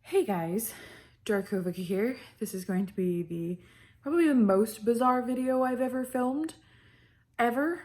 Hey guys, Darkovika here. This is going to be probably the most bizarre video I've ever filmed, ever.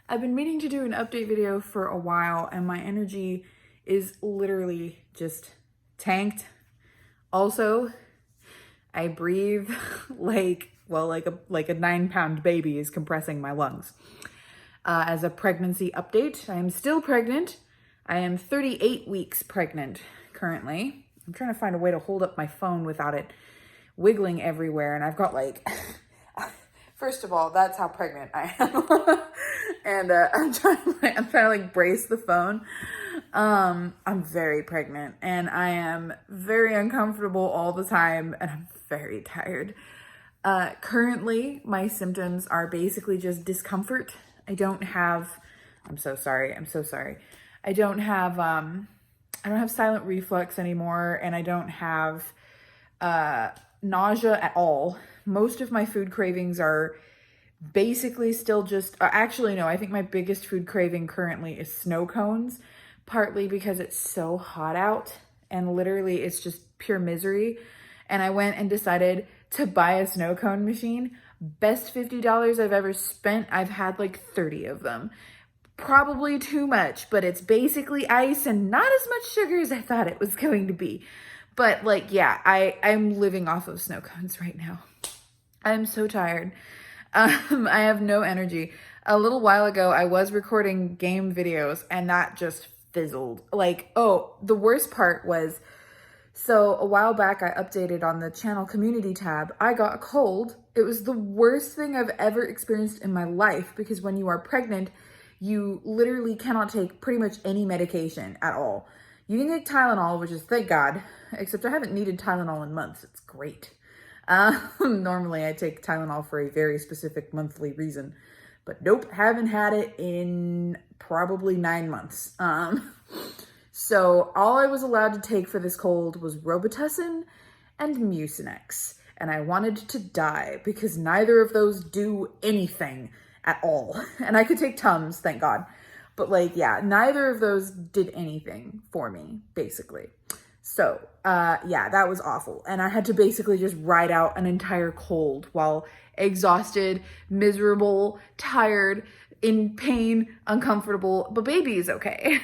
I've been meaning to do an update video for a while and my energy is literally just tanked. Also, I breathe like a 9-pound baby is compressing my lungs. As a pregnancy update, I am still pregnant. I am 38 weeks pregnant currently. I'm trying to find a way to hold up my phone without it wiggling everywhere. And I've got first of all, that's how pregnant I am. And I'm trying to like brace the phone. I'm very pregnant and I am very uncomfortable all the time and I'm very tired. Currently, my symptoms are basically just discomfort. I'm so sorry. I don't have silent reflux anymore, and I don't have nausea at all. Most of my food cravings are basically still just, actually no, I think my biggest food craving currently is snow cones, partly because it's so hot out and literally it's just pure misery. And I went and decided to buy a snow cone machine. Best $50 I've ever spent. I've had like 30 of them. Probably too much, but it's basically ice and not as much sugar as I thought it was going to be. But like, yeah, I'm living off of snow cones right now. I'm so tired. I have no energy. A little while ago, I was recording game videos and that just fizzled. Like, oh, the worst part was, so a while back, I updated on the channel community tab. I got a cold. It was the worst thing I've ever experienced in my life because when you are pregnant, you literally cannot take pretty much any medication at all. You can take Tylenol, which is thank God, except I haven't needed Tylenol in months. It's great. Normally I take Tylenol for a very specific monthly reason, but nope, haven't had it in probably 9 months. So all I was allowed to take for this cold was Robitussin and Mucinex. And I wanted to die because neither of those do anything at all. And I could take Tums, thank God. But like, yeah, neither of those did anything for me, basically. So, yeah, that was awful. And I had to basically just ride out an entire cold while exhausted, miserable, tired, in pain, uncomfortable, but baby is okay.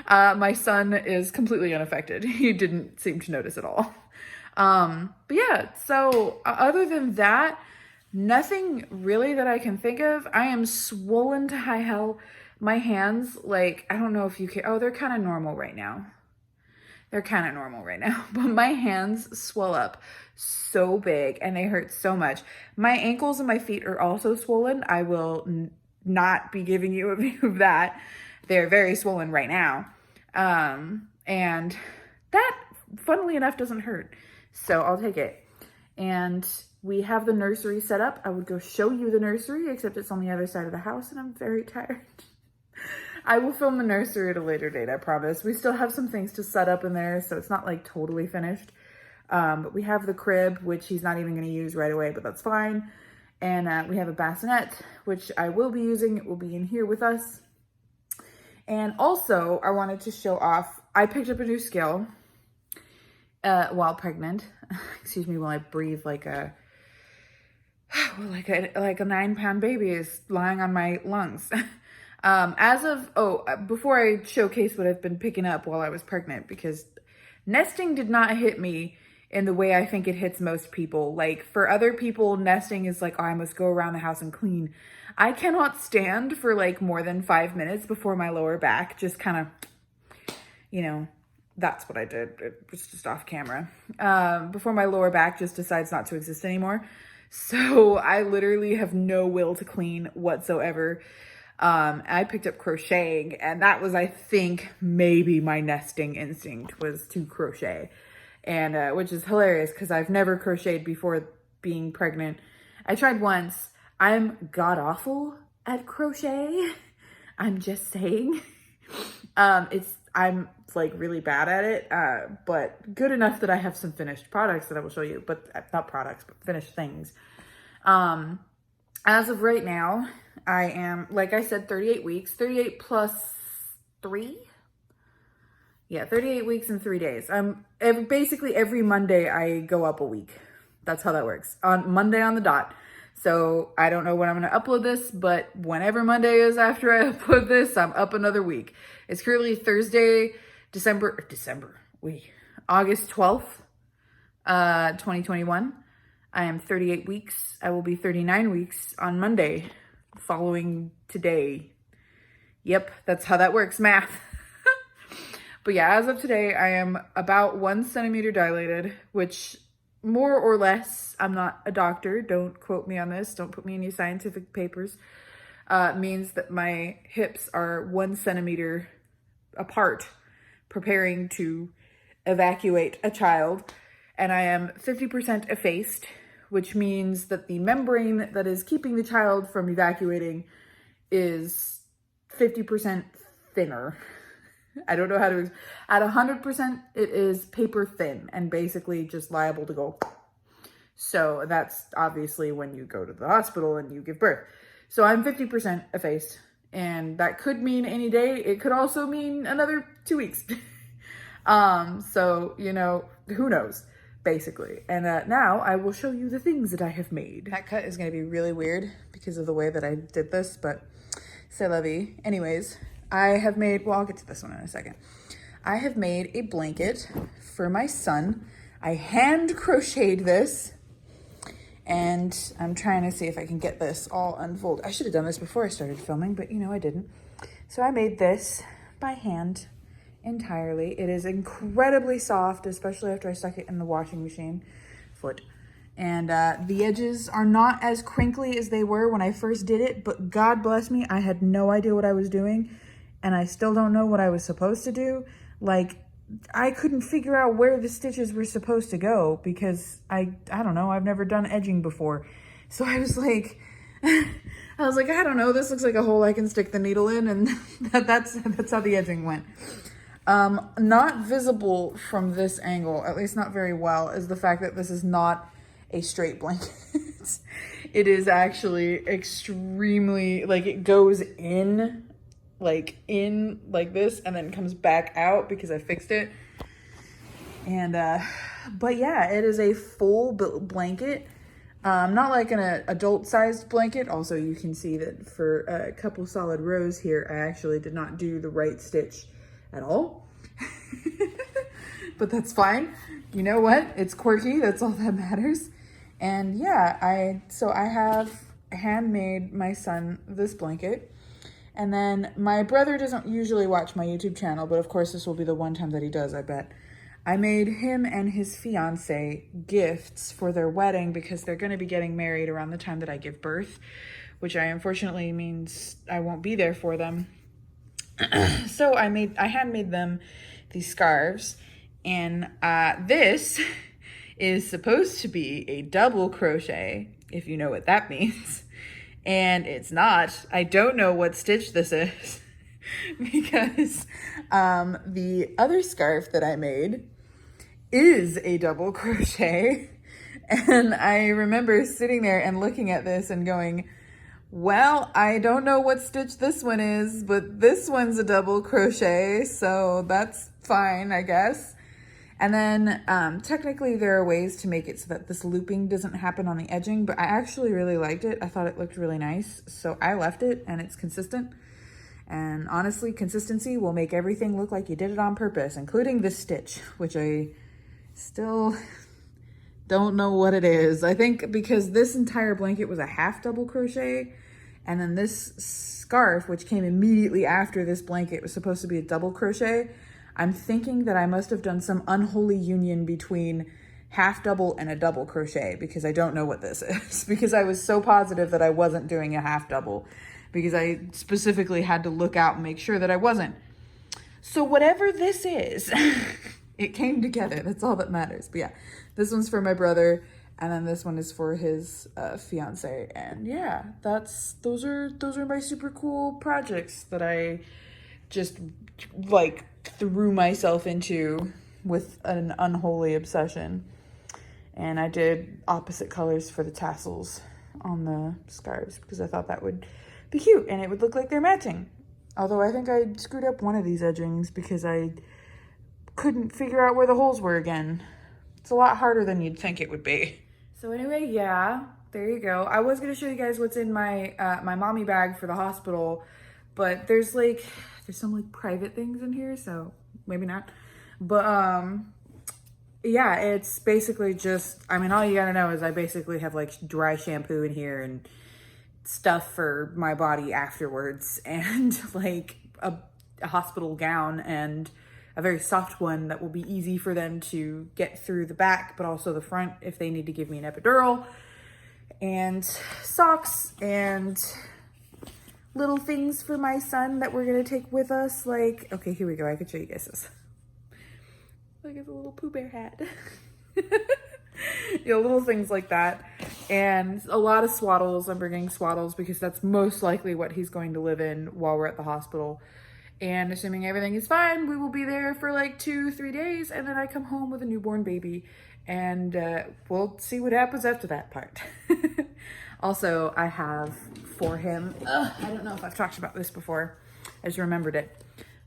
My son is completely unaffected. He didn't seem to notice at all. But yeah, so other than that, nothing really that I can think of. I am swollen to high hell. My hands, like, I don't know if you can, oh, they're kind of normal right now. But my hands swell up so big and they hurt so much. My ankles and my feet are also swollen. I will not be giving you a view of that. They're very swollen right now. And that, funnily enough, doesn't hurt. So I'll take it. And we have the nursery set up. I would go show you the nursery, except it's on the other side of the house and I'm very tired. I will film the nursery at a later date, I promise. We still have some things to set up in there, so it's not like totally finished. But we have the crib, which he's not even gonna use right away, but that's fine. And we have a bassinet, which I will be using. It will be in here with us. And also, I wanted to show off, I picked up a new skill while pregnant. Excuse me, while I breathe like a 9-pound baby is lying on my lungs. Before I showcase what I've been picking up while I was pregnant, because nesting did not hit me in the way I think it hits most people. Like for other people, nesting is like, oh, I must go around the house and clean. I cannot stand for like more than 5 minutes before my lower back just kind of, you know, that's what I did. It was just off camera. Before my lower back just decides not to exist anymore. So I literally have no will to clean whatsoever. I picked up crocheting and that was, I think, maybe my nesting instinct was to crochet. And which is hilarious because I've never crocheted before being pregnant. I tried once. I'm god-awful at crochet. I'm just saying. I'm like really bad at it, but good enough that I have some finished products that I will show you, but not products, but finished things. As of right now, I am, like I said, 38 weeks, 38 plus 3. Yeah, 38 weeks and 3 days. Basically every Monday I go up a week. That's how that works. On Monday on the dot. So I don't know when I'm going to upload this, but whenever Monday is after I upload this, I'm up another week. It's currently Thursday, August 12th, 2021. I am 38 weeks. I will be 39 weeks on Monday following today. Yep, that's how that works, math. But yeah, as of today, I am about 1 centimeter dilated, which more or less, I'm not a doctor, don't quote me on this, don't put me in any scientific papers, means that my hips are 1 centimeter apart, preparing to evacuate a child, and I am 50% effaced, which means that the membrane that is keeping the child from evacuating is 50% thinner. I don't know how to, at 100%, it is paper thin and basically just liable to go. So that's obviously when you go to the hospital and you give birth. So I'm 50% effaced, and that could mean any day. It could also mean another 2 weeks. So, you know, who knows, basically. And now I will show you the things that I have made. That cut is going to be really weird because of the way that I did this, but c'est la vie. Anyways, I have made, well, I'll get to this one in a second. I have made a blanket for my son. I hand crocheted this, and I'm trying to see if I can get this all unfolded. I should have done this before I started filming, but you know, I didn't. So I made this by hand entirely. It is incredibly soft, especially after I stuck it in the washing machine foot. And the edges are not as crinkly as they were when I first did it, but God bless me, I had no idea what I was doing, and I still don't know what I was supposed to do. Like, I couldn't figure out where the stitches were supposed to go because I don't know, I've never done edging before. So I was like, I don't know, this looks like a hole I can stick the needle in, and that's how the edging went. Not visible from this angle, at least not very well, is the fact that this is not a straight blanket. It is actually extremely, like, it goes in like this and then comes back out because I fixed it. And but yeah, it is a full blanket, not like an adult sized blanket. Also, you can see that for a couple solid rows here, I actually did not do the right stitch at all. But that's fine. You know what? It's quirky. That's all that matters. And yeah, I have handmade my son this blanket. And then my brother doesn't usually watch my YouTube channel, but of course this will be the one time that he does, I bet. I made him and his fiance gifts for their wedding because they're going to be getting married around the time that I give birth, which unfortunately means I won't be there for them. So I handmade them these scarves, and this is supposed to be a double crochet, if you know what that means. And it's not. I don't know what stitch this is because the other scarf that I made is a double crochet. And I remember sitting there and looking at this and going, well, I don't know what stitch this one is, but this one's a double crochet, so that's fine, I guess. And then technically there are ways to make it so that this looping doesn't happen on the edging, but I actually really liked it. I thought it looked really nice, so I left it, and it's consistent. And honestly, consistency will make everything look like you did it on purpose, including this stitch, which I still don't know what it is. I think because this entire blanket was a half double crochet, and then this scarf, which came immediately after this blanket, was supposed to be a double crochet. I'm thinking that I must have done some unholy union between half double and a double crochet, because I don't know what this is, because I was so positive that I wasn't doing a half double, because I specifically had to look out and make sure that I wasn't. So whatever this is, it came together. That's all that matters. But yeah, this one's for my brother, and then this one is for his fiance. And yeah, those are my super cool projects that I just like threw myself into with an unholy obsession. And I did opposite colors for the tassels on the scarves because I thought that would be cute and it would look like they're matching. Although I think I screwed up one of these edgings because I couldn't figure out where the holes were again. It's a lot harder than you'd think it would be. So anyway, yeah, there you go. I was gonna show you guys what's in my my mommy bag for the hospital, but there's some like private things in here, so maybe not. But yeah, it's basically just, I mean, all you gotta know is I basically have like dry shampoo in here and stuff for my body afterwards, and like a hospital gown, and a very soft one that will be easy for them to get through the back, but also the front if they need to give me an epidural, and socks, and little things for my son that we're gonna take with us. Like, okay, here we go. I can show you guys this. Look at the little Pooh Bear hat. You know, little things like that. And a lot of swaddles. I'm bringing swaddles because that's most likely what he's going to live in while we're at the hospital. And assuming everything is fine, we will be there for like 2-3 days, and then I come home with a newborn baby, and we'll see what happens after that part. Also, I have for him, I don't know if I've talked about this before, I just remembered it.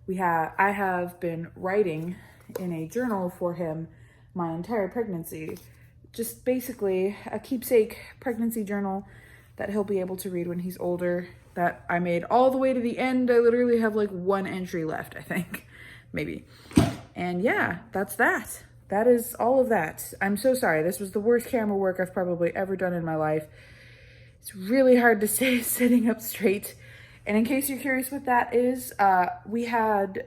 I have been writing in a journal for him my entire pregnancy. Just basically a keepsake pregnancy journal that he'll be able to read when he's older, that I made all the way to the end. I literally have like one entry left, I think, maybe. And yeah, that's that. That is all of that. I'm so sorry. This was the worst camera work I've probably ever done in my life. It's really hard to stay sitting up straight. And in case you're curious what that is, we had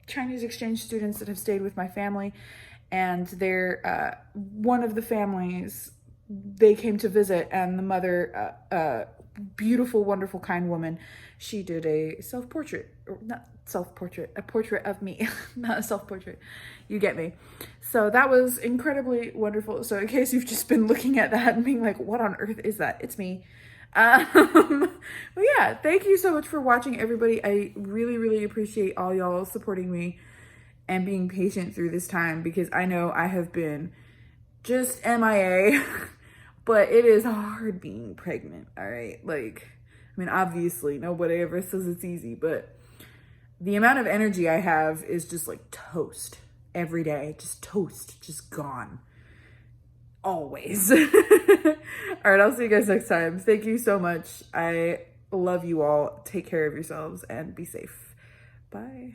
Chinese exchange students that have stayed with my family, and they're one of the families, they came to visit, and the mother, beautiful, wonderful, kind woman, she did a self-portrait, or not self-portrait, a portrait of me, not a self-portrait, you get me. So that was incredibly wonderful. So in case you've just been looking at that and being like, what on earth is that? It's me. But yeah, thank you so much for watching, everybody. I really, really appreciate all y'all supporting me and being patient through this time, because I know I have been just MIA, but it is hard being pregnant, all right? Like, I mean, obviously nobody ever says it's easy, but the amount of energy I have is just like toast every day, just toast, just gone. Always. All right, I'll see you guys next time. Thank you so much. I love you all. Take care of yourselves and be safe. Bye.